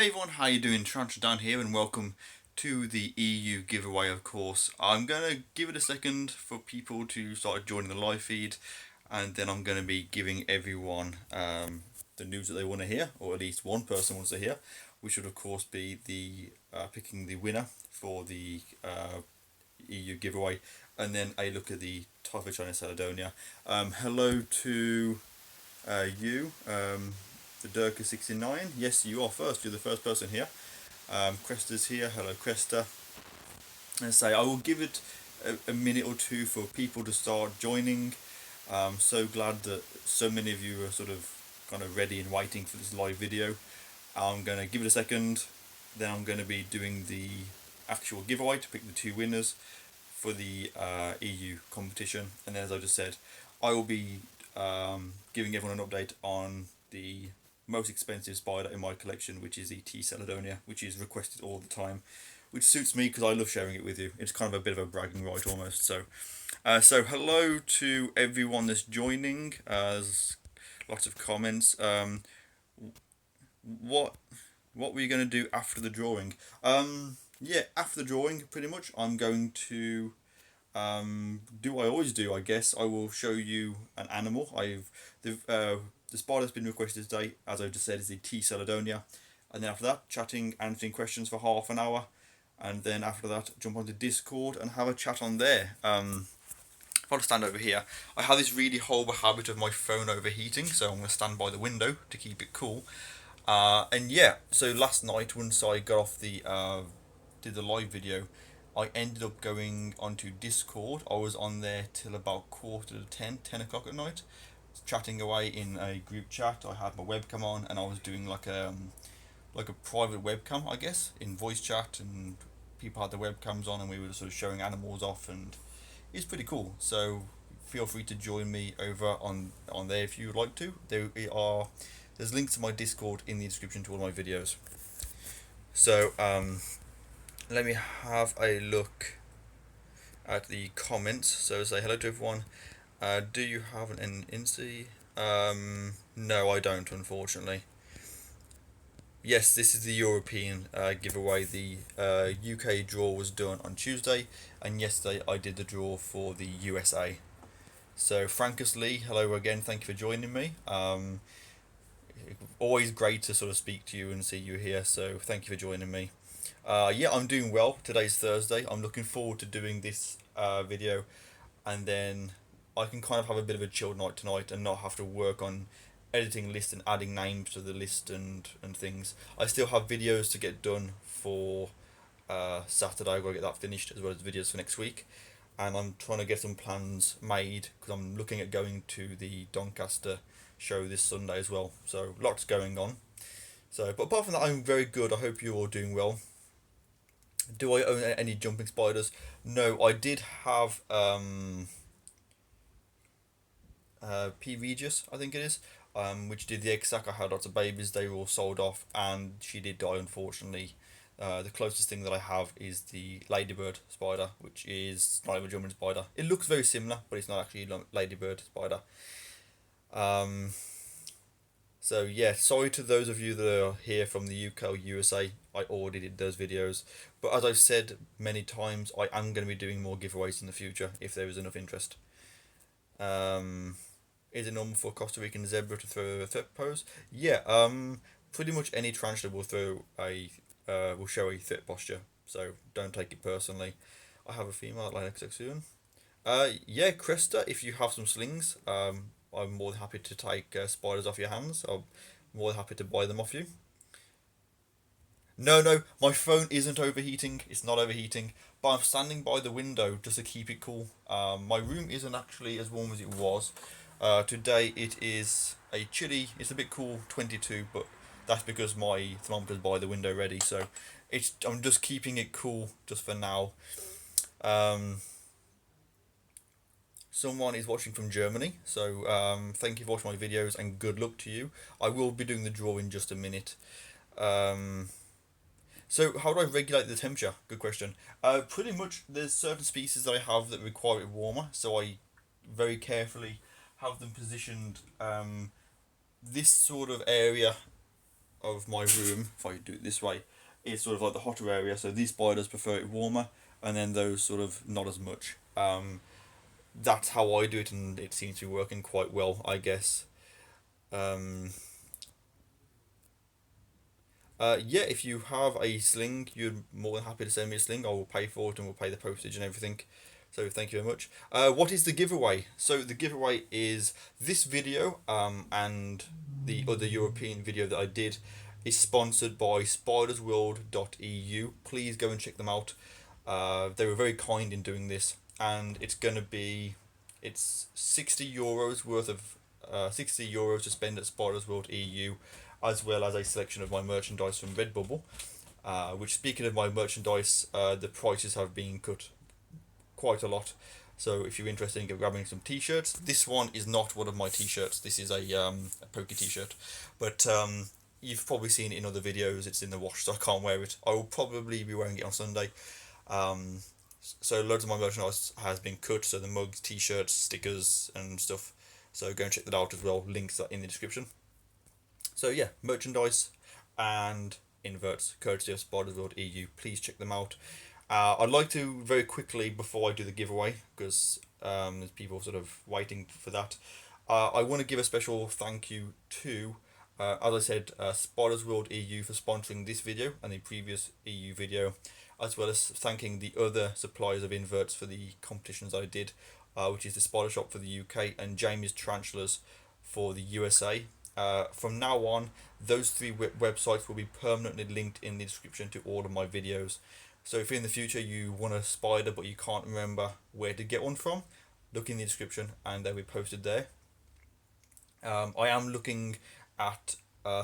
Hey everyone, how you doing? TarantulaDan here and welcome to the EU giveaway, of course. I'm going to give it a second for people to start joining the live feed, and then I'm going to be giving everyone the news that they want to hear, or at least one person wants to hear, which would of course be the picking the winner for the EU giveaway, and then a look at the Typhoid China Caledonia. Hello to you. The Durka69. Yes, you are first. You're the first person here. Cresta's here. Hello, Cresta. And say I will give it a minute or two for people to start joining. I'm so glad that so many of you are sort of kind of ready and waiting for this live video. I'm going to give it a second. Then I'm going to be doing the actual giveaway to pick the two winners for the EU competition. And then, as I just said, I will be giving everyone an update on the most expensive spider in my collection, which is the T. Caledonia, which is requested all the time, which suits me because I love sharing it with you. It's kind of a bit of a bragging right almost. So hello to everyone that's joining. There's lots of comments. What were you going to do after the drawing? Yeah, after the drawing, pretty much, I'm going to do what I always do, I guess. I will show you an animal. The spider that's been requested today, as I just said, is the T. Caledonia. And then after that, chatting, answering questions for half an hour. And then after that, jump onto Discord and have a chat on there. If I stand over here, I have this really horrible habit of my phone overheating, so I'm going to stand by the window to keep it cool. And yeah, so last night, once I got off the did the live video, I ended up going onto Discord. I was on there till about 10 o'clock at night, chatting away in a group chat. I had my webcam on and I was doing like a private webcam, I guess, in voice chat, and people had their webcams on and we were sort of showing animals off, and it's pretty cool. So feel free to join me over on there if you would like to. There's links to my Discord in the description to all my videos. So let me have a look at the comments. So say hello to everyone. Do you have an INSEE? No, I don't, unfortunately. Yes, this is the European giveaway. The UK draw was done on Tuesday, and yesterday I did the draw for the USA. So Frankus Lee, hello again, thank you for joining me. Always great to sort of speak to you and see you here, so thank you for joining me. Yeah, I'm doing well. Today's Thursday. I'm looking forward to doing this video, and then I can kind of have a bit of a chill night tonight and not have to work on editing list and adding names to the list and things. I still have videos to get done for Saturday. I've got to get that finished, as well as videos for next week. And I'm trying to get some plans made because I'm looking at going to the Doncaster show this Sunday as well. So lots going on. So, but apart from that, I'm very good. I hope you're all doing well. Do I own any jumping spiders? No, I did have P. Regis, I think it is, which did the egg sac. I had lots of babies. They were all sold off, and she did die, unfortunately. The closest thing that I have is the ladybird spider, which is not even a jumping spider. It looks very similar, but it's not actually a ladybird spider. So yeah, sorry to those of you that are here from the UK or USA. I already did those videos, but as I've said many times, I am going to be doing more giveaways in the future if there is enough interest. Is it normal for Costa Rican zebra to throw a threat pose? Yeah. Pretty much any tarantula will throw will show a threat posture, so don't take it personally. I have a female at XXX. Yeah, Cresta, if you have some slings, I'm more than happy to take spiders off your hands. I'm more than happy to buy them off you. No, my phone isn't overheating. It's not overheating, but I'm standing by the window just to keep it cool. My room isn't actually as warm as it was. Today it is a chilly, it's a bit cool, 22, but that's because my thermometer's by the window ready, so I'm just keeping it cool just for now. Someone is watching from Germany, so thank you for watching my videos and good luck to you. I will be doing the draw in just a minute. So how do I regulate the temperature? Good question. Pretty much there's certain species that I have that require it warmer, so I very carefully have them positioned this sort of area of my room, if I do it this way, is sort of like the hotter area. So these spiders prefer it warmer, and then those sort of not as much. That's how I do it, and it seems to be working quite well, I guess. Um, yeah, if you have a sling, you're more than happy to send me a sling. I will pay for it, and we'll pay the postage and everything. So thank you very much. What is the giveaway? So the giveaway is this video, and the other European video that I did is sponsored by spidersworld.eu. Please go and check them out. They were very kind in doing this, and it's €60 worth of €60 to spend at Spiders World EU, as well as a selection of my merchandise from Redbubble. Which, speaking of my merchandise, the prices have been cut quite a lot. So if you're interested in grabbing some t-shirts, this one is not one of my t-shirts. This is a Poké t-shirt, but you've probably seen it in other videos. It's in the wash, so I can't wear it. I will probably be wearing it on Sunday. So loads of my merchandise has been cut, so the mugs, t-shirts, stickers and stuff. So go and check that out as well. Links are in the description. So yeah, merchandise and inverts, courtesy of Spiders World EU. Please check them out. I'd like to very quickly, before I do the giveaway, because there's people sort of waiting for that, I want to give a special thank you to, as I said, Spiders World EU for sponsoring this video and the previous EU video, as well as thanking the other suppliers of inverts for the competitions I did, which is the Spider Shop for the UK and Jamie's Tarantulas for the USA. From now on, those three websites will be permanently linked in the description to all of my videos. So if in the future you want a spider but you can't remember where to get one from, look in the description and they'll be posted there. I am looking at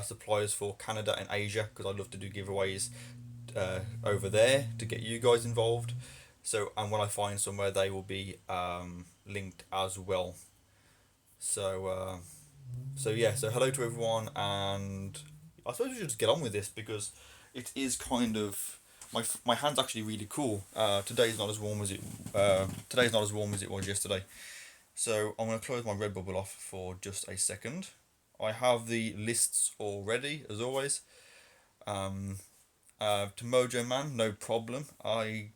suppliers for Canada and Asia, because I love to do giveaways over there to get you guys involved. So, and when I find somewhere, they will be linked as well. So yeah, so hello to everyone, and I suppose we should just get on with this, because it is kind of, my hand's actually really cool. Today's not as warm as it was yesterday. So I'm going to close my Redbubble off for just a second. I have the lists already, as always. To Mojo Man, no problem. I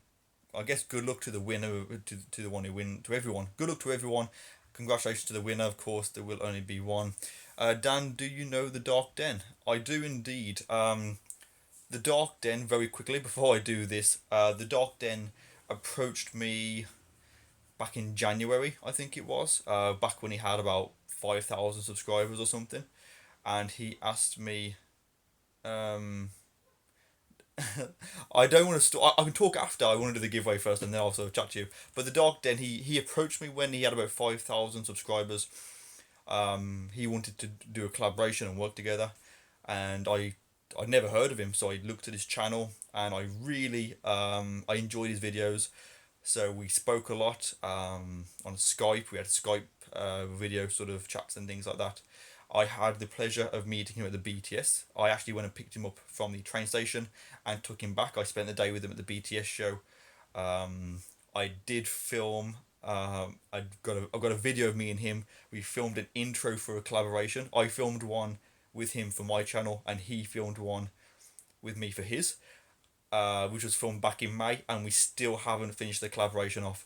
guess good luck to the winner, to the one who win, to everyone. Good luck to everyone. Congratulations to the winner, of course. There will only be one. Dan, do you know the Dark Den? I do indeed. The Dark Den, very quickly before I do this, the Dark Den approached me back in January, I think it was, back when he had about 5,000 subscribers or something, and he asked me, I don't want to I can talk after. I want to do the giveaway first and then also chat to you. But the Dark Den, he approached me when he had about 5,000 subscribers. He wanted to do a collaboration and work together, and I'd never heard of him, so I looked at his channel and I really I enjoyed his videos. So we spoke a lot on Skype. We had Skype video sort of chats and things like that. I had the pleasure of meeting him at the BTS. I actually went and picked him up from the train station and took him back. I spent the day with him at the BTS show. I did film. I've got a video of me and him. We filmed an intro for a collaboration. I filmed one with him for my channel, and he filmed one with me for his, which was filmed back in May, and we still haven't finished the collaboration off.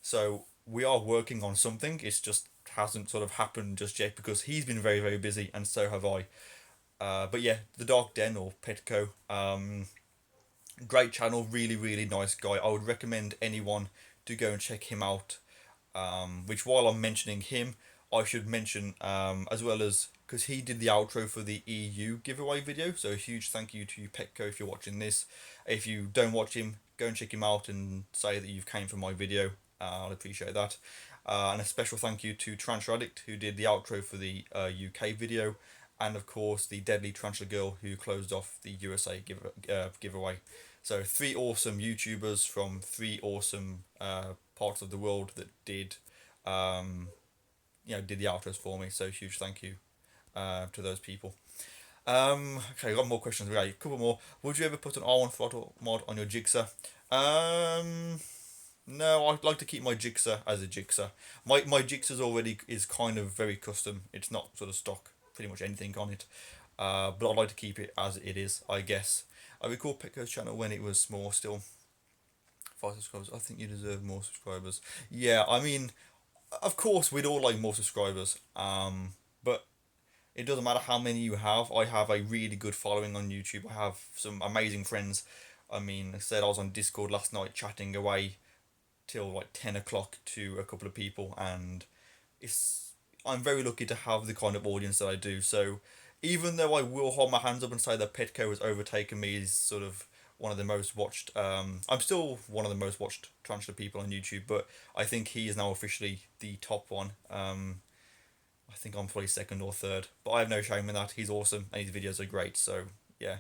So we are working on something. It's just hasn't sort of happened just yet because he's been very, very busy, and so have I. But yeah, the Dark Den, or Petco, great channel, really, really nice guy. I would recommend anyone to go and check him out. Which, while I'm mentioning him, I should mention as well, as because he did the outro for the EU giveaway video. So a huge thank you to you, Petco, if you're watching this. If you don't watch him, go and check him out and say that you've came from my video. I'll appreciate that. And a special thank you to TarantulaDan, who did the outro for the UK video, and of course the Deadly Tarantula Girl, who closed off the USA giveaway. So 3 awesome YouTubers from 3 awesome parts of the world that did did the outros for me. So huge thank you to those people. Okay, got more questions. Okay, a couple more. Would you ever put an R1 throttle mod on your Jigsaw? No, I'd like to keep my Jigsaw as a Jigsaw. My Jigsaw's already is kind of very custom. It's not sort of stock, pretty much anything on it. but I'd like to keep it as it is, I guess. I recall Petco's channel when it was small still. 5 subscribers. I think you deserve more subscribers. Yeah, I mean, of course we'd all like more subscribers. But it doesn't matter how many you have. I have a really good following on YouTube. I have some amazing friends. I mean, I said I was on Discord last night chatting away till like 10 o'clock to a couple of people, and it's I'm very lucky to have the kind of audience that I do. So even though I will hold my hands up and say that Petco has overtaken me as sort of one of the most watched, I'm still one of the most watched tarantula people on YouTube, but I think he is now officially the top one. I think I'm probably second or third, but I have no shame in that. He's awesome and his videos are great. So yeah.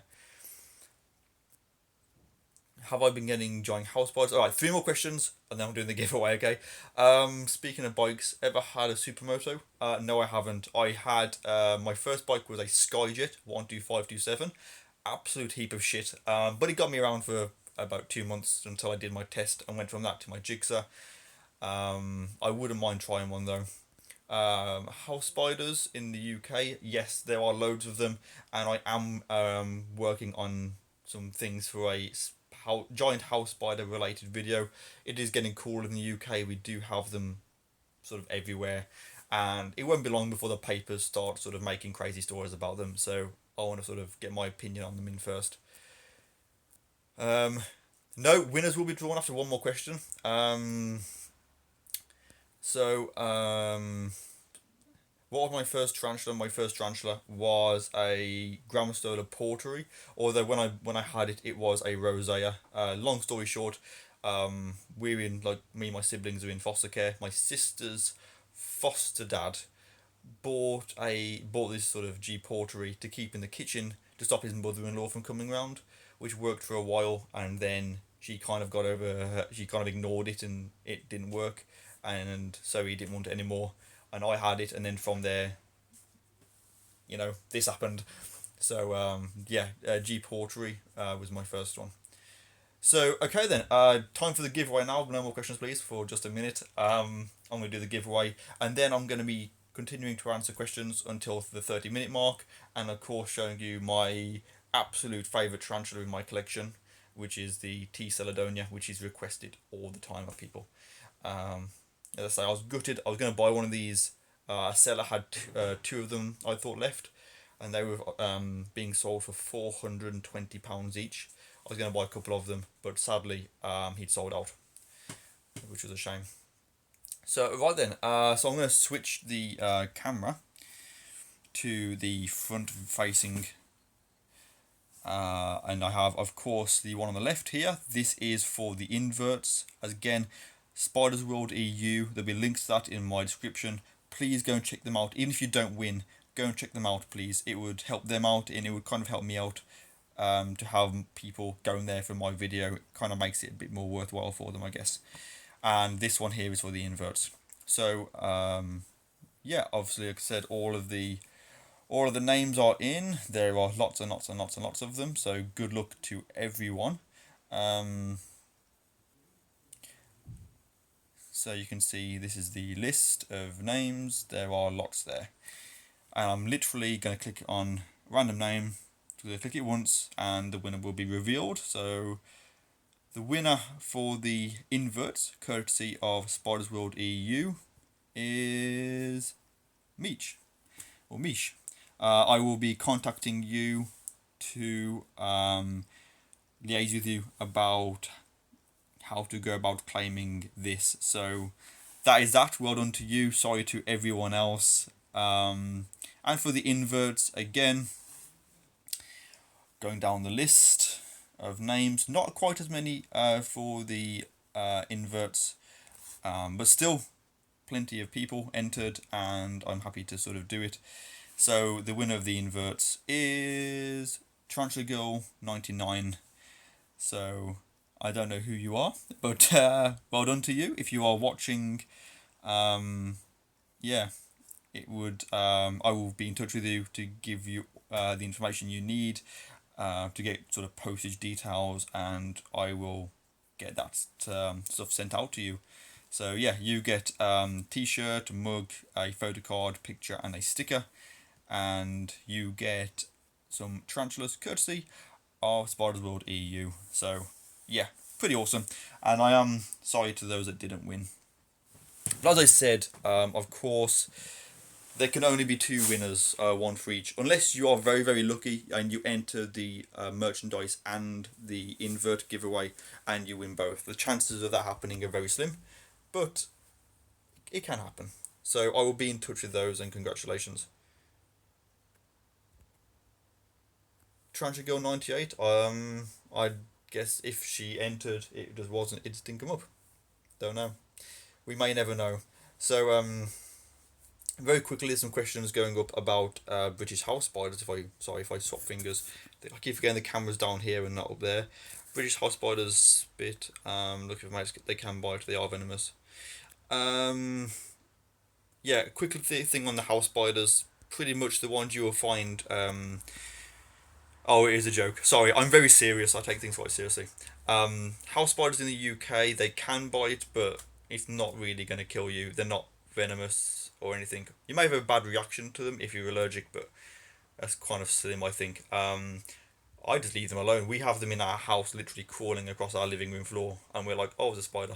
Have I been getting giant house bikes? Alright, 3 more questions and then I'm doing the giveaway, okay? Speaking of bikes, ever had a supermoto? No, I haven't. I had, my first bike was a Skyjet 12527. Absolute heap of shit. But it got me around for about 2 months until I did my test and went from that to my Jigsaw. I wouldn't mind trying one though. House spiders in the UK, yes, there are loads of them, and I am working on some things for a giant house spider related video. It is getting cool in the UK. We do have them sort of everywhere, and it won't be long before the papers start sort of making crazy stories about them. So I want to sort of get my opinion on them in first. No, winners will be drawn after one more question. What was my first tarantula? My first tarantula was a Grammostola porteri, although when I had it, it was a rosea. Long story short, we're in, like, me and my siblings are in foster care. My sister's foster dad bought this sort of G porteri to keep in the kitchen to stop his mother-in-law from coming round, which worked for a while, and then she kind of she kind of ignored it and it didn't work, and so he didn't want it anymore, and I had it, and then from there, this happened. So yeah, G porteri was my first one. So okay then, time for the giveaway now. No more questions please for just a minute. I'm going to do the giveaway, and then I'm going to be continuing to answer questions until the 30-minute mark, and of course showing you my absolute favourite tarantula in my collection, which is the T. Celadonia, which is requested all the time by people. As I say, I was gutted. I was going to buy one of these. A seller had 2 of them, I thought, left, and they were being sold for £420 each. I was going to buy a couple of them, but sadly he'd sold out, which was a shame. So right then, so I'm going to switch the camera to the front facing, and I have, of course, the one on the left here. This is for the inverts. As again, Spiders World EU, there'll be links to that in my description. Please go and check them out. Even if you don't win, go and check them out, please. It would help them out, and it would kind of help me out. To have people going there for my video, it kind of makes it a bit more worthwhile for them, I guess. And this one here is for the inverts. So yeah, obviously, like I said, all of the names are in. There are lots and lots and lots and lots of them. So good luck to everyone. So you can see this is the list of names. There are lots there, and I'm literally going to click on random name. So click it once and the winner will be revealed. So the winner for the inverts, courtesy of Spiders World EU, is Meech, or Mish. I will be contacting you to liaise with you about how to go about claiming this. So that is that. Well done to you. Sorry to everyone else. And for the inverts, again, going down the list of names, not quite as many for the inverts, but still plenty of people entered, and I'm happy to sort of do it. So the winner of the inverts is Tarantula Girl 99. So I don't know who you are, but well done to you. If you are watching, yeah, it would. I will be in touch with you to give you the information you need. To get sort of postage details, and I will get that stuff sent out to you. So yeah, you get t-shirt, mug, a photo card, picture, and a sticker, and you get some tarantulas, courtesy of Spiders World EU. So yeah, pretty awesome. And I am sorry to those that didn't win. But as I said, of course, there can only be 2 winners, one for each, unless you are very, very lucky and you enter the merchandise and the invert giveaway and you win both. The chances of that happening are very slim, but it can happen. So I will be in touch with those, and congratulations. Tarantula Girl 98. I guess if she entered, it just wasn't. It just didn't come up. Don't know. We may never know. So very quickly, there's some questions going up about British house spiders. If I swap fingers, I keep forgetting the camera's down here and not up there. British house spiders spit. Look if they can bite. They are venomous. Yeah, quick thing on the house spiders. Pretty much the ones you will find. Oh, it is a joke. Sorry, I'm very serious. I take things quite seriously. House spiders in the UK, they can bite, but it's not really going to kill you. They're not venomous or anything. You may have a bad reaction to them if you're allergic, but that's kind of slim, I think. I just leave them alone. We have them in our house, literally crawling across our living room floor, and we're like, oh, there's a spider.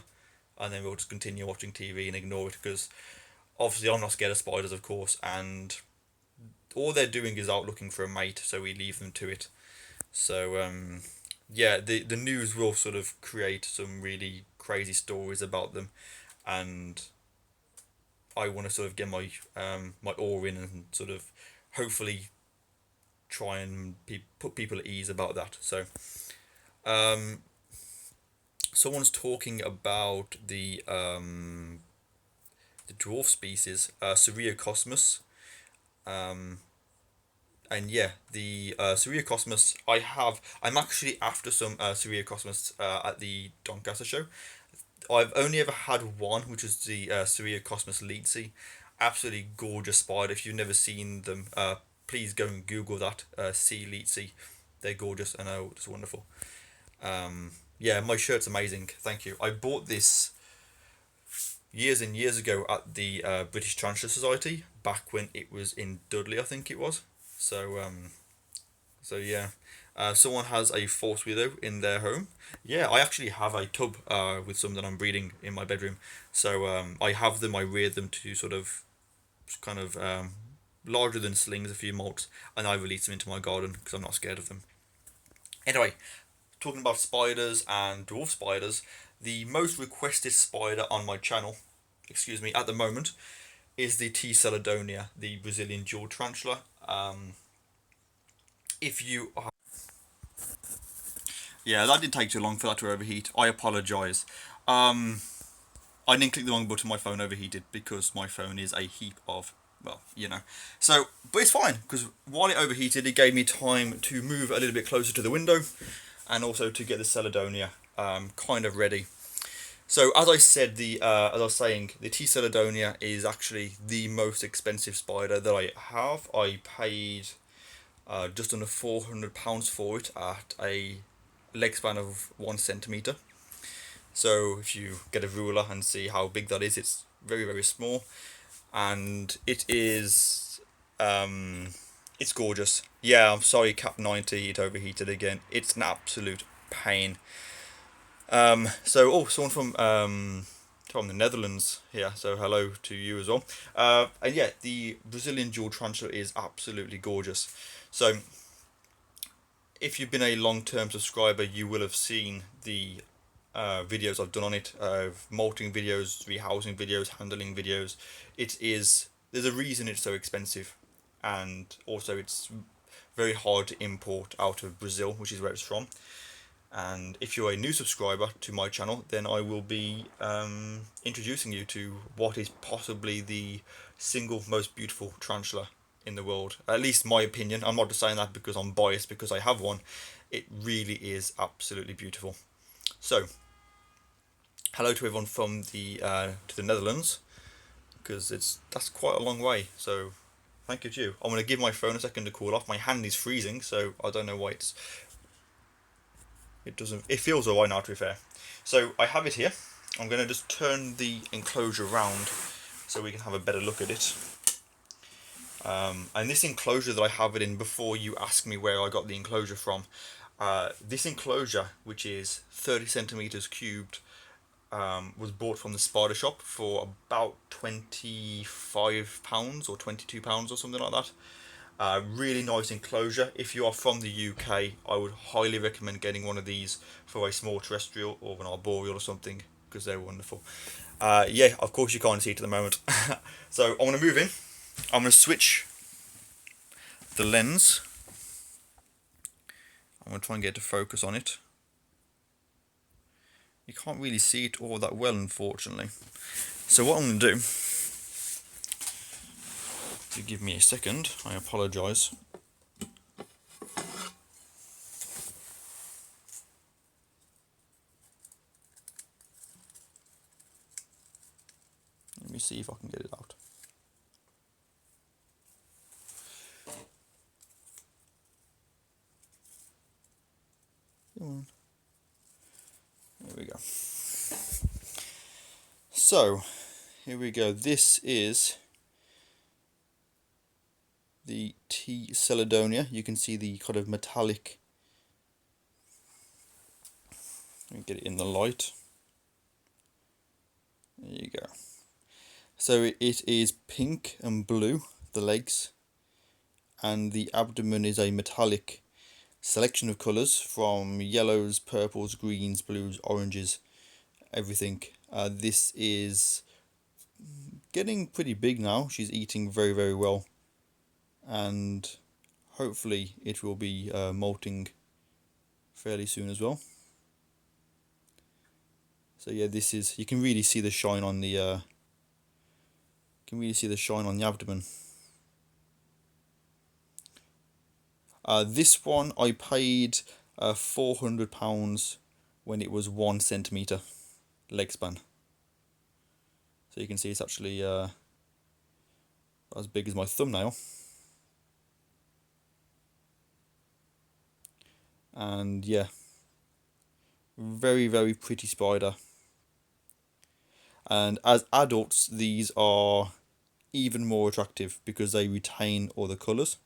And then we'll just continue watching TV and ignore it, because obviously I'm not scared of spiders, of course, and all they're doing is out looking for a mate, so we leave them to it. So yeah, the news will sort of create some really crazy stories about them, and I want to sort of get my my oar in and sort of hopefully try and put people at ease about that. So someone's talking about the dwarf species, Ceriocosmus. And yeah, the Ceriocosmus, I'm actually after some Ceriocosmus at the Doncaster show. I've only ever had one, which is the Ceriocosmus leetsy. Absolutely gorgeous spider. If you've never seen them, please go and Google that, C leetsy. They're gorgeous and it's wonderful. Yeah, my shirt's amazing. Thank you. I bought this years and years ago at the British Tarantula Society, back when it was in Dudley, I think it was. So yeah, someone has a false widow in their home. Yeah, I actually have a tub with some that I'm breeding in my bedroom. So I have them. I rear them to sort of, kind of larger than slings, a few molts, and I release them into my garden because I'm not scared of them. Anyway, talking about spiders and dwarf spiders, the most requested spider on my channel, at the moment, is the T. Celadonia, the Brazilian jewel tarantula. If you are... Yeah, that didn't take too long for that to overheat. I apologise. I didn't click the wrong button, my phone overheated because my phone is a heap of, well, you know. So, but it's fine, because while it overheated, it gave me time to move a little bit closer to the window and also to get the Celadonia kind of ready. So as I said, as I was saying, the T. Celadonia is actually the most expensive spider that I have. I paid just under £400 for it at a leg span of 1 centimetre. So if you get a ruler and see how big that is, it's very, very small, and it is it's gorgeous. Yeah, I'm sorry, Cap 90, it overheated again. It's an absolute pain. So someone from the Netherlands here, so hello to you as well. And yeah, the Brazilian jewel tarantula is absolutely gorgeous. So if you've been a long-term subscriber, you will have seen the videos I've done on it, molting videos, rehousing videos, handling videos. There's a reason it's so expensive, and also it's very hard to import out of Brazil, which is where it's from. And if you're a new subscriber to my channel, then I will be introducing you to what is possibly the single most beautiful tarantula in the world. At least my opinion. I'm not just saying that because I'm biased because I have one. It really is absolutely beautiful. So, hello to everyone from the to the Netherlands, because that's quite a long way. So, thank you to you. I'm going to give my phone a second to cool off. My hand is freezing, so I don't know why it feels alright now, to be fair. So I have it here. I'm going to just turn the enclosure around so we can have a better look at it. And this enclosure that I have it in, before you ask me where I got the enclosure from, this enclosure, which is 30 centimeters cubed, was bought from the spider shop for about £25 or £22 or something like that. Really nice enclosure. If you are from the UK, I would highly recommend getting one of these for a small terrestrial or an arboreal or something, because they're wonderful. Yeah, of course you can't see it at the moment. So I'm going to move in. I'm going to switch the lens. I'm going to try and get to focus on it. You can't really see it all that well, unfortunately. So what I'm going to do, if you give me a second, I apologise. Let me see if I can get it out. Come on. There we go. So, here we go. This is the TarantulaDan. You can see the kind of metallic. Let me get it in the light. There you go. So it is pink and blue, the legs, and the abdomen is a metallic selection of colours from yellows, purples, greens, blues, oranges, everything. This is getting pretty big now. She's eating very, very well, and hopefully it will be molting fairly soon as well. So yeah, this is, you can really see the shine on the abdomen. This one I paid £400 when it was 1 centimetre leg span. So you can see it's actually as big as my thumbnail. And yeah, very, very pretty spider. And as adults, these are even more attractive because they retain all the colours.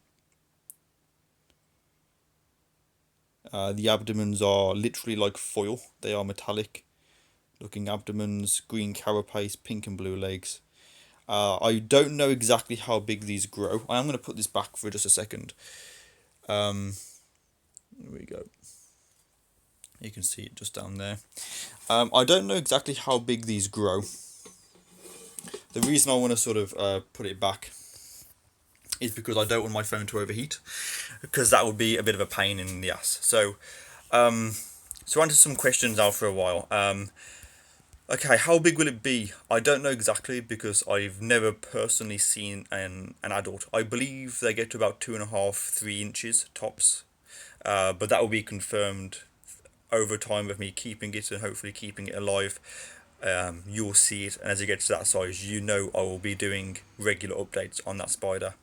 The abdomens are literally like foil. They are metallic looking abdomens, green carapace, pink and blue legs. I don't know exactly how big these grow. I am going to put this back for just a second. There we go. You can see it just down there. I don't know exactly how big these grow. The reason I want to sort of put it back is because I don't want my phone to overheat, because that would be a bit of a pain in the ass. So, so answer some questions now for a while. Okay, how big will it be? I don't know exactly because I've never personally seen an adult. I believe they get to about 2.5, 3 inches tops, but that will be confirmed over time with me keeping it and hopefully keeping it alive. You'll see it, and as it gets to that size, you know I will be doing regular updates on that spider.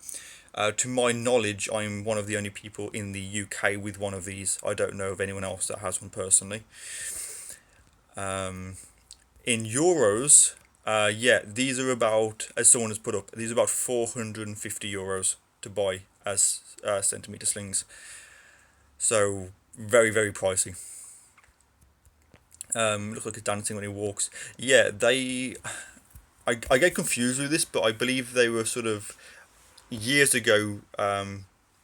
To my knowledge, I'm one of the only people in the UK with one of these. I don't know of anyone else that has one personally. In euros, yeah, these are about, as someone has put up, these are about €450 to buy as centimetre slings. So very, very pricey. Looks like it's dancing when he walks. Yeah, I get confused with this, but I believe they were sort of years ago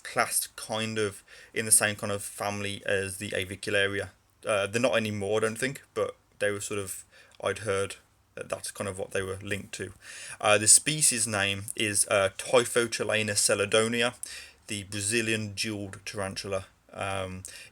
classed kind of in the same kind of family as the Avicularia. They're not anymore, I don't think, but they were sort of, I'd heard that that's kind of what they were linked to. The species name is Typhochelena celadonia, the Brazilian jeweled tarantula.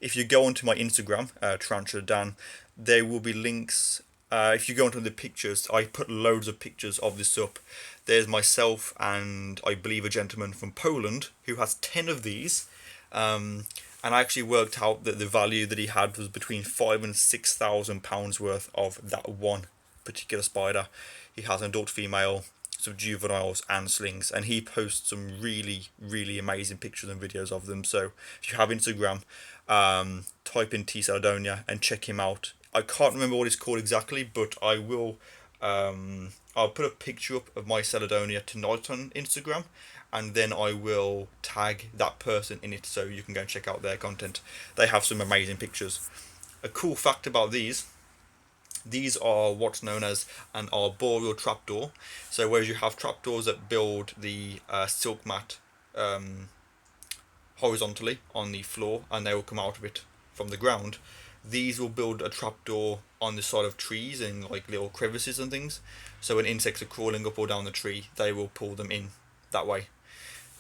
If you go onto my Instagram, TarantulaDan, there will be links. If you go onto the pictures, I put loads of pictures of this up. There's myself and I believe a gentleman from Poland who has 10 of these. And I actually worked out that the value that he had was between £5,000 and £6,000 worth of that one particular spider. He has an adult female, some juveniles and slings, and he posts some really, really amazing pictures and videos of them. So if you have Instagram, type in T. Celadonia and check him out. I can't remember what it's called exactly, but I will I'll put a picture up of my Caledonia tonight on Instagram, and then I will tag that person in it so you can go and check out their content. They have some amazing pictures. A cool fact about these are what's known as an arboreal trapdoor. So whereas you have trapdoors that build the silk mat horizontally on the floor and they will come out of it from the ground, these will build a trapdoor on the side of trees and like little crevices and things. So when insects are crawling up or down the tree, they will pull them in that way.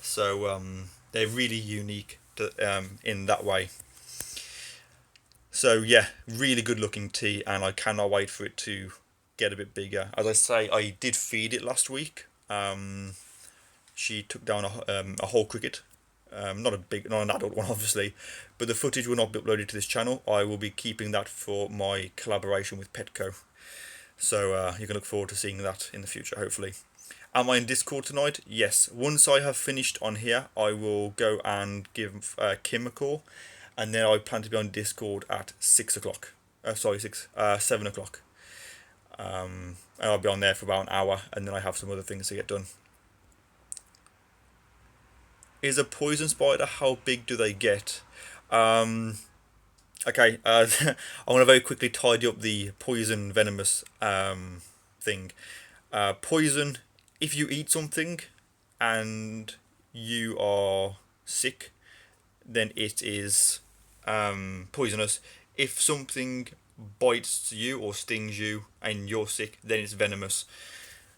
So they're really unique in that way. So yeah, really good looking tea, and I cannot wait for it to get a bit bigger. As I say, I did feed it last week. She took down a whole cricket. Not an adult one, obviously, but the footage will not be uploaded to this channel. I will be keeping that for my collaboration with Petco. So you can look forward to seeing that in the future, hopefully. Am I in Discord tonight? Yes. Once I have finished on here, I will go and give Kim a call, and then I plan to be on Discord at 6 o'clock. 7 o'clock. And I'll be on there for about an hour, and then I have some other things to get done. Is a poison spider, how big do they get? Okay, I want to very quickly tidy up the poison venomous thing. Poison, if you eat something and you are sick, then it is poisonous. If something bites you or stings you and you're sick, then it's venomous.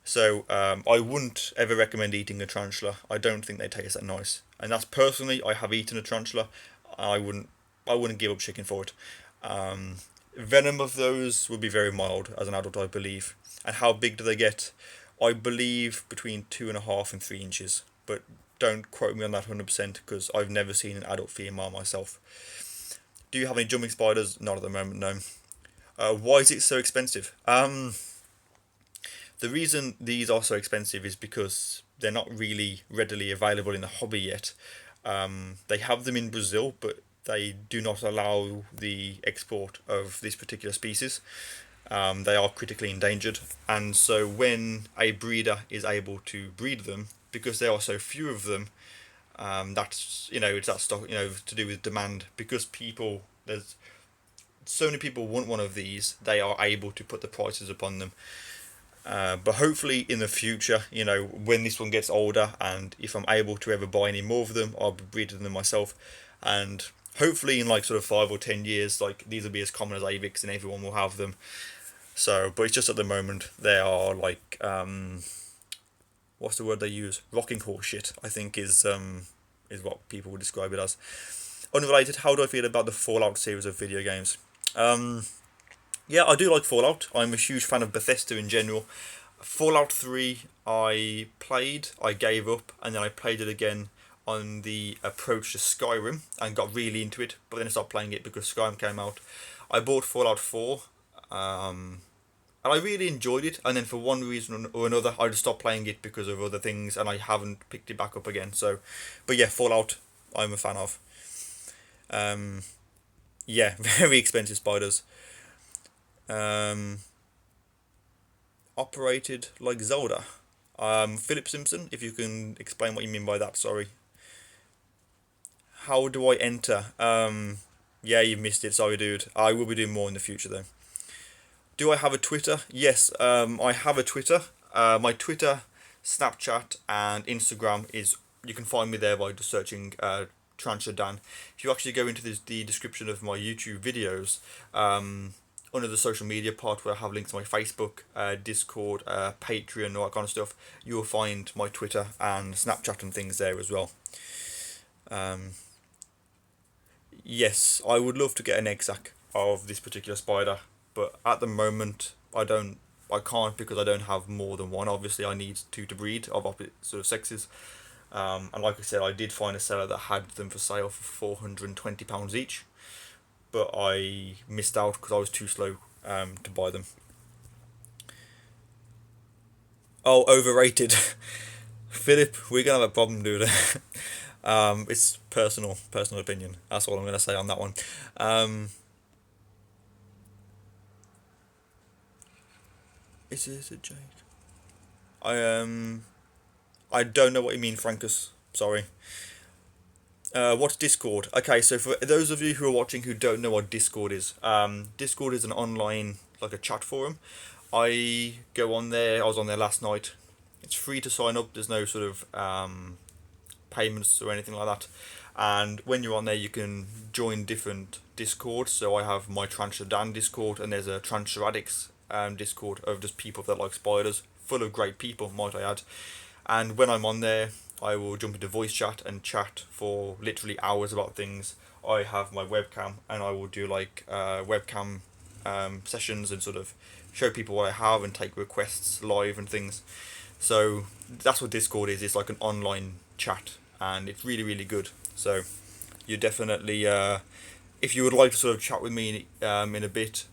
So I wouldn't ever recommend eating a tarantula. I don't think they taste that nice. And that's personally, I have eaten a tarantula. I wouldn't give up chicken for it. Venom of those would be very mild as an adult, I believe. And how big do they get? I believe between 2.5 and 3 inches. But don't quote me on that 100% because I've never seen an adult female myself. Do you have any jumping spiders? Not at the moment, no. Why is it so expensive? The reason these are so expensive is because they're not really readily available in the hobby yet. They have them in Brazil, but they do not allow the export of this particular species. They are critically endangered, and so when a breeder is able to breed them, because there are so few of them, that's it's that stock to do with demand. Because there's so many people want one of these, they are able to put the prices upon them. But hopefully in the future, when this one gets older, and if I'm able to ever buy any more of them, I'll be breeding them myself. And hopefully in like sort of 5 or 10 years, like these will be as common as Avix and everyone will have them. So, but it's just at the moment they are like what's the word they use? Rocking horse shit, I think is what people would describe it as. Unrelated, how do I feel about the Fallout series of video games? Yeah, I do like Fallout. I'm a huge fan of Bethesda in general. Fallout 3 I played, I gave up, and then I played it again on the approach to Skyrim and got really into it, but then I stopped playing it because Skyrim came out. I bought Fallout 4, and I really enjoyed it, and then for one reason or another I just stopped playing it because of other things, and I haven't picked it back up again. So, but yeah, Fallout I'm a fan of. Yeah, very expensive spiders. Operated like Zelda. Philip Simpson, if you can explain what you mean by that, sorry. How do I enter? Yeah, you missed it, sorry dude. I will be doing more in the future though. Do I have a Twitter? Yes, I have a Twitter. My Twitter, Snapchat and Instagram you can find me there by just searching TarantulaDan. If you actually go into the description of my YouTube videos, under the social media part where I have links to my Facebook, Discord, Patreon, all that kind of stuff, you will find my Twitter and Snapchat and things there as well. Yes, I would love to get an egg sac of this particular spider, but at the moment I can't because I don't have more than one. Obviously I need two to breed of opposite sort of sexes. And like I said, I did find a seller that had them for sale for £420 each, but I missed out because I was too slow to buy them. Oh, overrated. Philip, we're gonna have a problem, dude. It's personal opinion. That's all I'm gonna say on that one. Is this a jade? I don't know what you mean, Frankus. Sorry. What's Discord? Okay, so for those of you who are watching who don't know what Discord is, Discord is an online, like a chat forum. I go on there. I was on there last night. It's free to sign up. There's no sort of payments or anything like that. And when you're on there, you can join different Discords. So I have my TarantulaDan Discord, and there's a TarantulaDX Discord of just people that like spiders, full of great people, might I add. And when I'm on there, I will jump into voice chat and chat for literally hours about things. I have my webcam, and I will do like webcam sessions and sort of show people what I have and take requests live and things. So that's what Discord is. It's like an online chat, and it's really, really good. So you definitely, if you would like to sort of chat with me in a bit,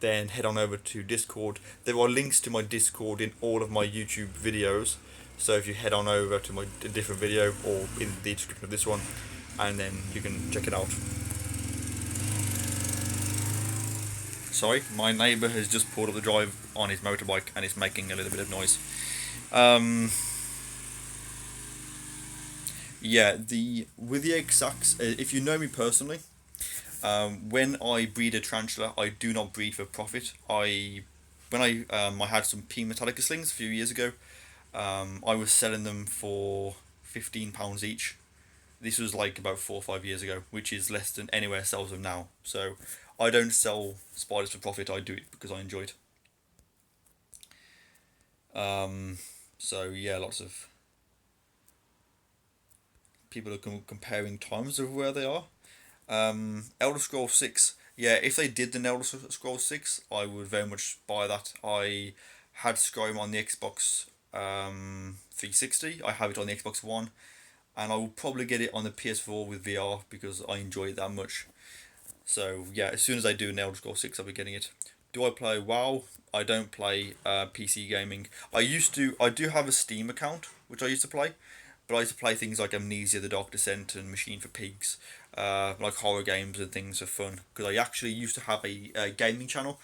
then head on over to Discord. There are links to my Discord in all of my YouTube videos. So if you head on over to my different video or in the description of this one, and then you can check it out. Sorry, my neighbour has just pulled up the drive on his motorbike and it's making a little bit of noise. Yeah, with the exacts, if you know me personally, when I breed a tarantula, I do not breed for profit. I had some P Metallica slings a few years ago. I was selling them for £15 each. This was like about 4 or 5 years ago, which is less than anywhere sells them now. So I don't sell spiders for profit. I do it because I enjoy it. So yeah, lots of people are comparing times of where they are. Elder Scrolls 6. Yeah, if they did the Elder Scrolls 6, I would very much buy that. I had Skyrim on the Xbox 360. I have it on the Xbox One, and I will probably get it on the PS4 with VR because I enjoy it that much. So yeah, as soon as I do an Elder Scrolls 6, I'll be getting it. Do I play WoW? I don't play PC gaming. I do have a Steam account, which I used to play, but I used to play things like Amnesia, The Dark Descent, and Machine for Pigs, like horror games and things for fun. Because I actually used to have a gaming channel,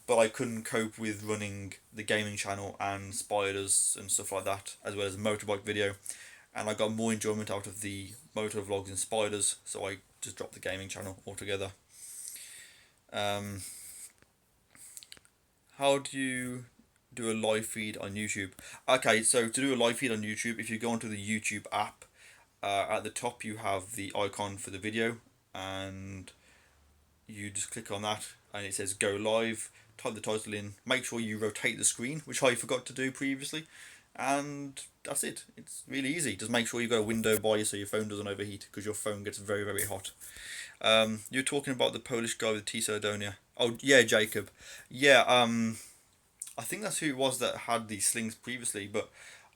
but I couldn't cope with running the gaming channel and spiders and stuff like that, as well as a motorbike video. And I got more enjoyment out of the motovlogs and spiders, so I just dropped the gaming channel altogether. How do you do a live feed on YouTube? Okay, so to do a live feed on YouTube, if you go onto the YouTube app, at the top you have the icon for the video, and you just click on that, and it says go live. Type the title in. Make sure you rotate the screen, which I forgot to do previously, and that's it. It's really easy. Just make sure you've got a window by you so your phone doesn't overheat, because your phone gets very, very hot. You're talking about the Polish guy with T. Sardonia. Oh yeah, Jacob. Yeah. I think that's who it was that had these slings previously, but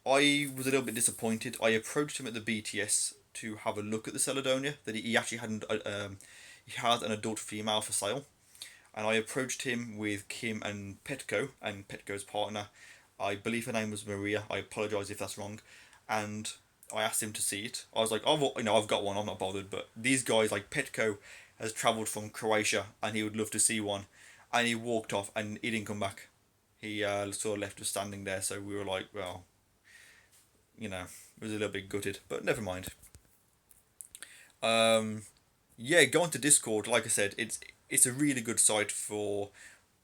I was a little bit disappointed. I approached him at the BTS to have a look at the Celadonia. That he actually he had an adult female for sale, and I approached him with Kim and Petco's partner. I believe her name was Maria. I apologise if that's wrong, and I asked him to see it. I was like, oh, well, I've got one. I'm not bothered. But these guys, like Petco, has travelled from Croatia, and he would love to see one, and he walked off, and he didn't come back. He sort of left us standing there. So we were like, well, it was a little bit gutted, but never mind. Yeah, go onto Discord. Like I said, it's a really good site for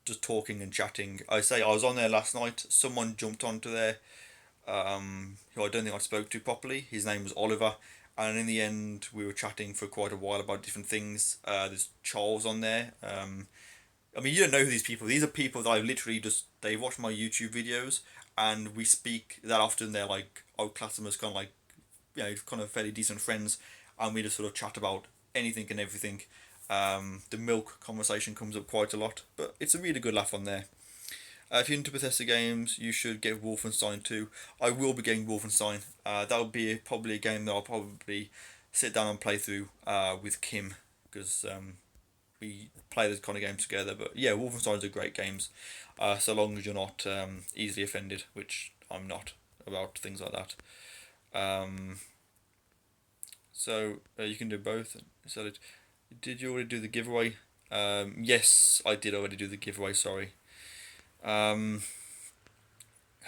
just talking and chatting. I was on there last night. Someone jumped onto there, who I don't think I spoke to properly. His name was Oliver, and in the end, we were chatting for quite a while about different things. There's Charles on there. I mean, you don't know who these people. These are people that I've literally they watch my YouTube videos, and we speak that often. They're like, I would class them as kind of like, kind of fairly decent friends, and we just sort of chat about anything and everything. The milk conversation comes up quite a lot, but it's a really good laugh on there. If you're into Bethesda games, you should get Wolfenstein 2. I will be getting Wolfenstein. That'll be probably a game that I'll probably sit down and play through with Kim, because we play those kind of games together. But yeah, Wolfenstein's are great games, so long as you're not easily offended, which I'm not about things like that. So you can do both. So did you already do the giveaway? Yes, I did already do the giveaway. Sorry.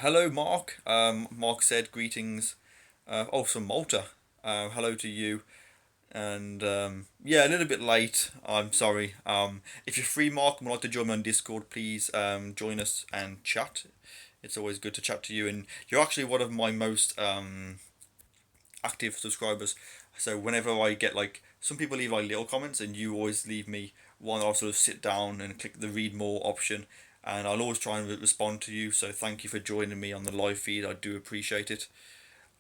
Hello, Mark. Mark said greetings. Oh, from Malta. Hello to you. And yeah, a little bit late. I'm sorry. If you're free, Mark, and would like to join me on Discord, please join us and chat. It's always good to chat to you, and you're actually one of my most active subscribers. So whenever I get like some people leave like little comments, and you always leave me one, I'll sort of sit down and click the read more option, and I'll always try and respond to you. So thank you for joining me on the live feed. I do appreciate it.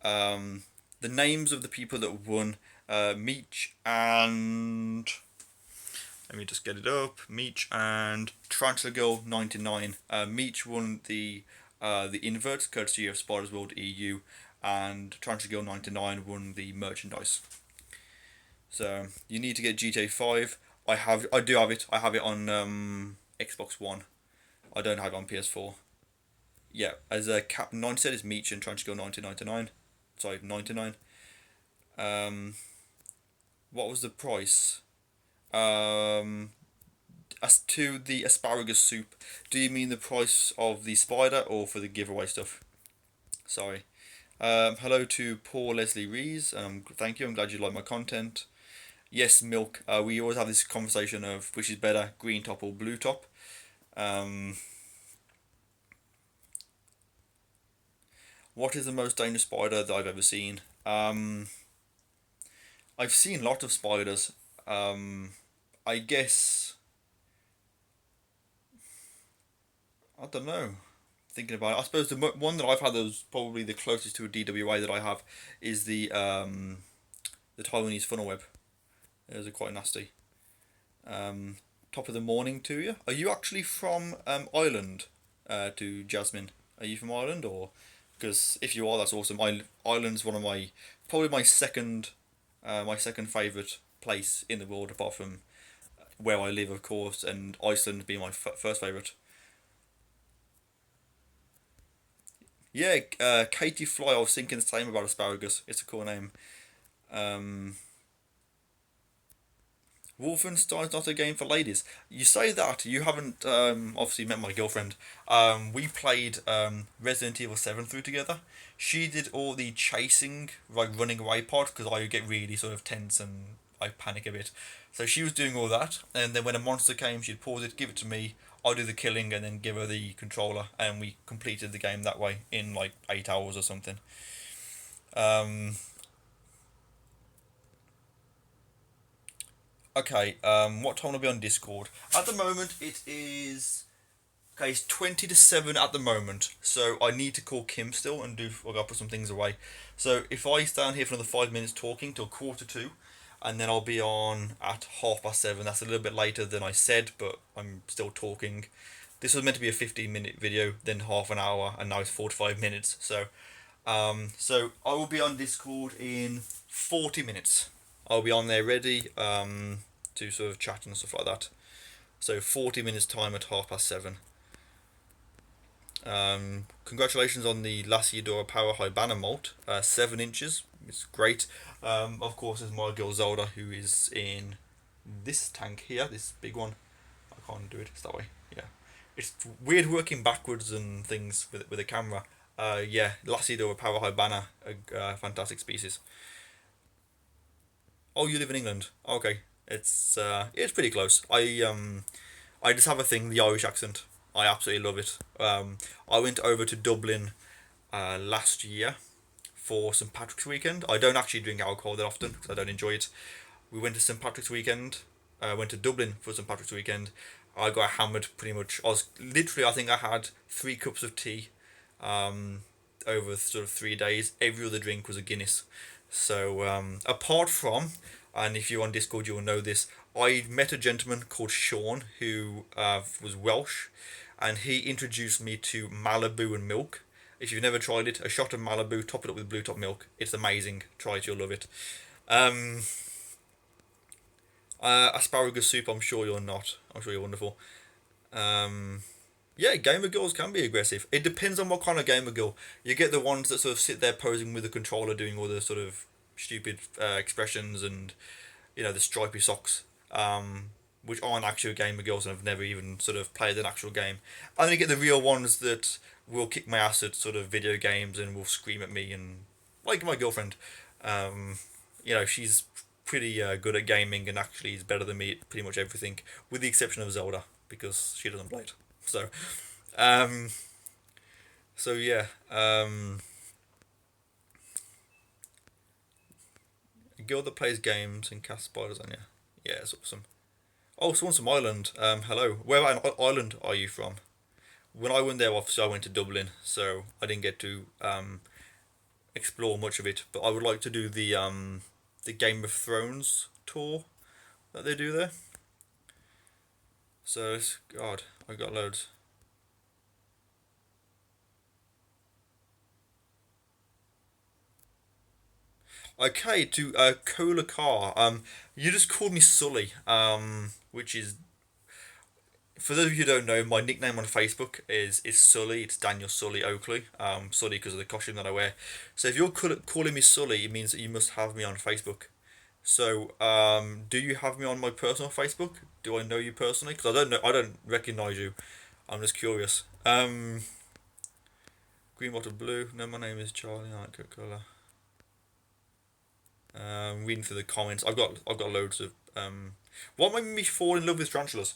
The names of the people that won: Meech and let me just get it up. Meech and TarantulaGirl99. Meech won the invert courtesy of Spiders World EU, and TarantulaGirl99 won the merchandise. So you need to get GTA 5. I do have it. I have it on Xbox One. I don't have it on PS4. Yeah, as a Cap 9 said, is Meech and TarantulaGirl 1999. Sorry, 99. What was the price? As to the asparagus soup, do you mean the price of the spider or for the giveaway stuff? Sorry. Hello to Paul Leslie Rees. Thank you. I'm glad you like my content. Yes, milk. We always have this conversation of which is better, green top or blue top. What is the most dangerous spider that I've ever seen? I've seen a lot of spiders. I guess I don't know. Thinking about it, I suppose the one that I've had that was probably the closest to a DWA that I have is the Taiwanese funnel web. Those are quite nasty. Top of the morning to you. Are you actually from Ireland? To Jasmine, are you from Ireland or? Because if you are, that's awesome. Ireland's one of my probably my second favourite place in the world, apart from where I live, of course, and Iceland being my first favourite. Yeah, Katie Fly. I was thinking the same about asparagus. It's a cool name. Um, Wolfenstein's not a game for ladies. You say that you haven't obviously met my girlfriend. We played Resident Evil 7 through together. She did all the chasing, like running away part, because I get really sort of tense and I panic a bit. So she was doing all that, and then when a monster came, she'd pause it, give it to me. I'd do the killing, and then give her the controller, and we completed the game that way in like 8 hours or something. Um, okay, what time will be on Discord? At the moment, it is. Okay, it's 20 to 7 at the moment, so I need to call Kim still and do. I gotta put some things away. So if I stand here for another 5 minutes talking till 1:45, and then I'll be on at 7:30. That's a little bit later than I said, but I'm still talking. This was meant to be a 15-minute video, then half an hour, and now it's 45 minutes. So I will be on Discord in 40 minutes. I'll be on there ready to sort of chat and stuff like that. So 40 minutes time at 7:30. Congratulations on the Lassiadora Power High Banner Malt. 7 inches. It's great. Of course, there's my girl Zelda, who is in this tank here, this big one. I can't do it. It's that way. Yeah. It's weird working backwards and things with a camera. Yeah, Lassiadora Power High Banner, a fantastic species. Oh, you live in England. Okay, it's pretty close. I just have a thing, the Irish accent. I absolutely love it. I went over to Dublin last year for St Patrick's weekend. I don't actually drink alcohol that often because I don't enjoy it. We went to St Patrick's weekend. Went to Dublin for St Patrick's weekend. I got hammered pretty much. I was literally, I think I had 3 cups of tea over sort of 3 days. Every other drink was a Guinness. So apart from, and if you're on Discord, you'll know this. I met a gentleman called Sean who was Welsh, and he introduced me to Malibu and milk. If you've never tried it, a shot of Malibu, top it up with blue top milk. It's amazing. Try it, you'll love it. Um, Asparagus soup, I'm sure you're not. I'm sure you're wonderful. Um, yeah, gamer girls can be aggressive. It depends on what kind of gamer girl. You get the ones that sort of sit there posing with the controller, doing all the sort of stupid expressions and the stripy socks. which aren't actual gamer girls and have never even sort of played an actual game. I only get the real ones that will kick my ass at sort of video games and will scream at me, and like my girlfriend. You know, she's pretty good at gaming and actually is better than me at pretty much everything, with the exception of Zelda, because she doesn't play it. So, um, so yeah, a girl that plays games and casts spiders on you. Yeah, it's awesome. Oh, someone's from Ireland. Hello. Where in Ireland are you from? When I went there, obviously I went to Dublin, so I didn't get to explore much of it. But I would like to do the Game of Thrones tour that they do there. So, God, I got loads. Okay, to Cola Car. You just called me Sully. Which is, for those of you who don't know, my nickname on Facebook is Sully. It's Daniel Sully Oakley. Sully because of the costume that I wear. So if you're calling me Sully, it means that you must have me on Facebook. So, do you have me on my personal Facebook? Do I know you personally? Because I don't know. I don't recognize you. I'm just curious. Green bottle blue. No, my name is Charlie. I like Coca-Cola. Reading through the comments, I've got loads of what made me fall in love with tarantulas.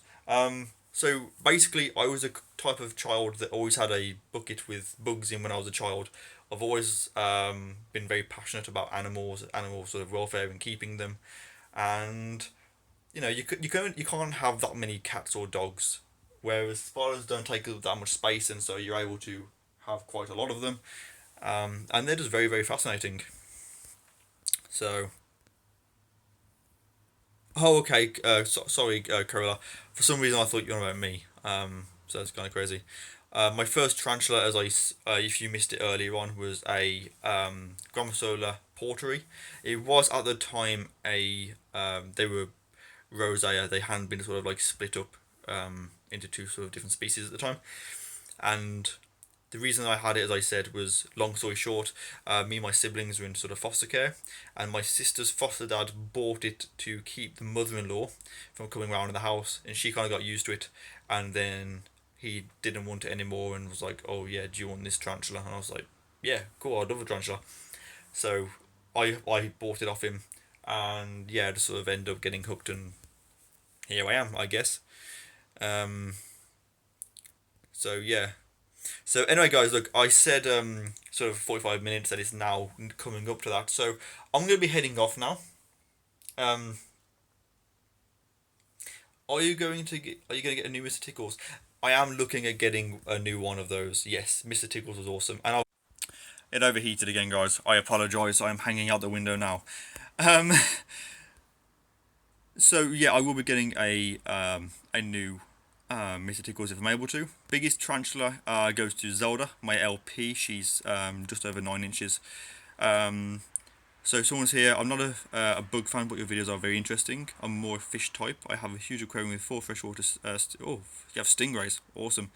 So basically, I was a type of child that always had a bucket with bugs in when I was a child. I've always been very passionate about animal sort of welfare and keeping them, and you know you can't have that many cats or dogs, whereas spiders don't take up that much space, and so you're able to have quite a lot of them, and they're just very very fascinating. So, oh, okay. Sorry, Corolla. For some reason, I thought you were about me. So that's kind of crazy. My first tarantula, if you missed it earlier on, was a Grammosola porteri. It was at the time they were rosea. They hadn't been sort of like split up into two sort of different species at the time, and the reason I had it, as I said, was, long story short, me and my siblings were in sort of foster care, and my sister's foster dad bought it to keep the mother-in-law from coming around in the house, and she kind of got used to it, and then he didn't want it anymore and was like, oh yeah, do you want this tarantula? And I was like, yeah, cool, I'd love a tarantula. So I bought it off him, and yeah, just sort of ended up getting hooked, and here I am, I guess. Um, so yeah. So anyway, guys, look, I said sort of 45 minutes, that is now coming up to that. So I'm going to be heading off now. Um, are you going to get a new Mr. Tickles? I am looking at getting a new one of those. Yes, Mr. Tickles was awesome, and it overheated again, guys. I apologise. I am hanging out the window now. Um, so yeah, I will be getting a new Mr. Tickles if I'm able to. Biggest tarantula goes to Zelda, my LP. She's just over 9 inches. So someone's here. I'm not a bug fan, but your videos are very interesting. I'm more a fish type. I have a huge aquarium with 4 freshwater. Oh, you have stingrays. Awesome.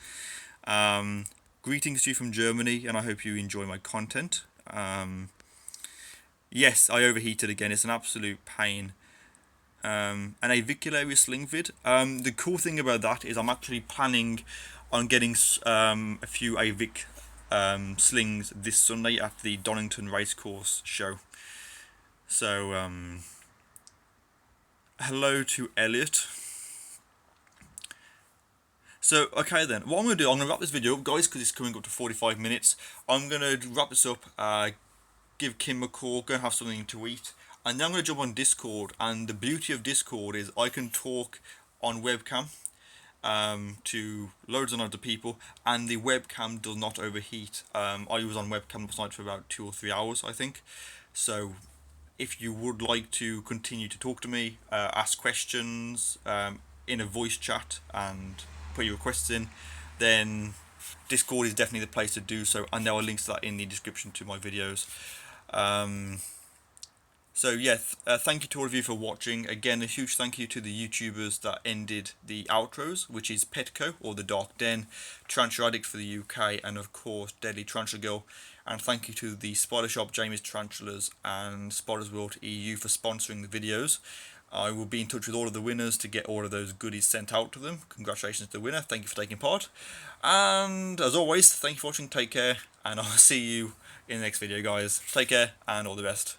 Greetings to you from Germany, and I hope you enjoy my content. Yes, I overheated again. It's an absolute pain. An avicularia sling vid. The cool thing about that is I'm actually planning on getting a few avic slings this Sunday at the Donington Racecourse show. So, hello to Elliot. So, okay then, what I'm going to do, I'm going to wrap this video up, guys, because it's coming up to 45 minutes. I'm going to wrap this up, give Kim a call, go and have something to eat, and then I'm going to jump on Discord. And the beauty of Discord is I can talk on webcam to loads and loads of people, and the webcam does not overheat. I was on webcam last night for about 2 or 3 hours, I think. So if you would like to continue to talk to me, ask questions in a voice chat and put your requests in, then Discord is definitely the place to do so, and there are links to that in the description to my videos. So yeah, thank you to all of you for watching. Again, a huge thank you to the YouTubers that ended the outros, which is Petco, or The Dark Den, Tarantula Addict for the UK, and of course Deadly Tarantula Girl. And thank you to the Spider Shop, Jamie's Tarantulas, and Spiders World EU for sponsoring the videos. I will be in touch with all of the winners to get all of those goodies sent out to them. Congratulations to the winner. Thank you for taking part. And as always, thank you for watching. Take care. And I'll see you in the next video, guys. Take care and all the best.